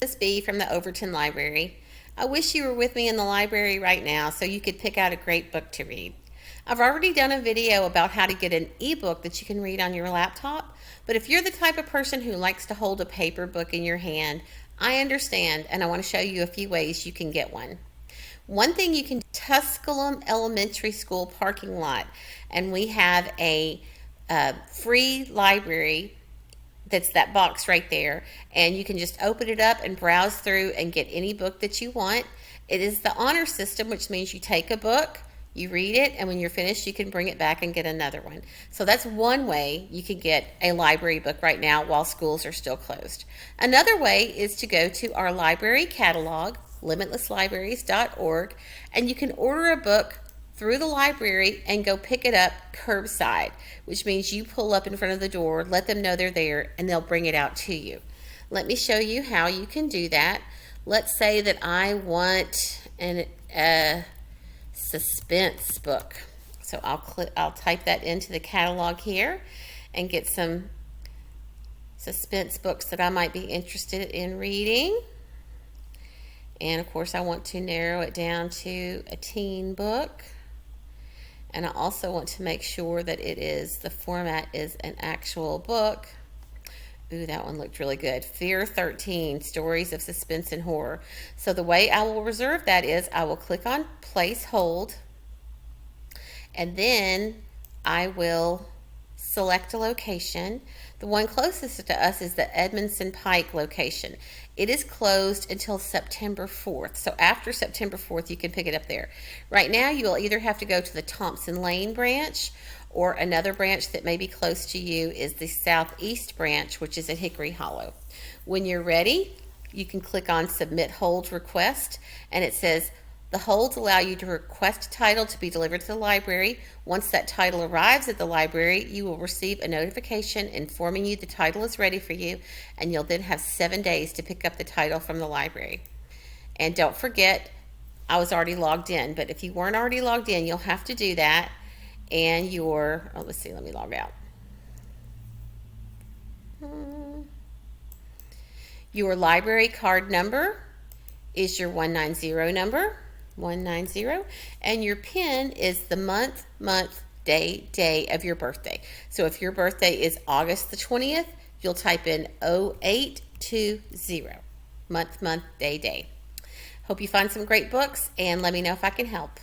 This B from the Overton Library. I wish you were with me in the library right now so you could pick out a great book to read. I've already done a video about how to get an ebook that you can read on your laptop, but if you're the type of person who likes to hold a paper book in your hand, I understand, and I want to show you a few ways you can get one. One thing you can, Tusculum Elementary School parking lot, and we have a free library. That's that box right there, and you can just open it up and browse through and get any book that you want. It is the honor system, which means you take a book, you read it, and when you're finished you can bring it back and get another one. So that's one way you can get a library book right now while schools are still closed. Another way is to go to our library catalog, limitlesslibraries.org, and you can order a book through the library and go pick it up curbside, which means you pull up in front of the door, let them know they're there, and they'll bring it out to you. Let me show you how you can do that. Let's say that I want a suspense book. So I'll type that into the catalog here and get some suspense books that I might be interested in reading. And of course I want to narrow it down to a teen book. And I also want to make sure that the format is an actual book. Ooh, that one looked really good. Fear 13, Stories of Suspense and Horror. So the way I will reserve that is I will click on Place Hold, and then I will select a location. The one closest to us is the Edmondson Pike location. It is closed until September 4th. So after September 4th, you can pick it up there. Right now, you will either have to go to the Thompson Lane branch, or another branch that may be close to you is the Southeast branch, which is at Hickory Hollow. When you're ready, you can click on Submit Hold Request, and it says, the holds allow you to request a title to be delivered to the library. Once that title arrives at the library, you will receive a notification informing you the title is ready for you, and you'll then have 7 days to pick up the title from the library. And don't forget, I was already logged in, but if you weren't already logged in, you'll have to do that. And let's see, let me log out. Your library card number is your 190 number. 190, and your PIN is the month, day of your birthday. So if your birthday is August the 20th, you'll type in 0820, month, day. Hope you find some great books, and let me know if I can help.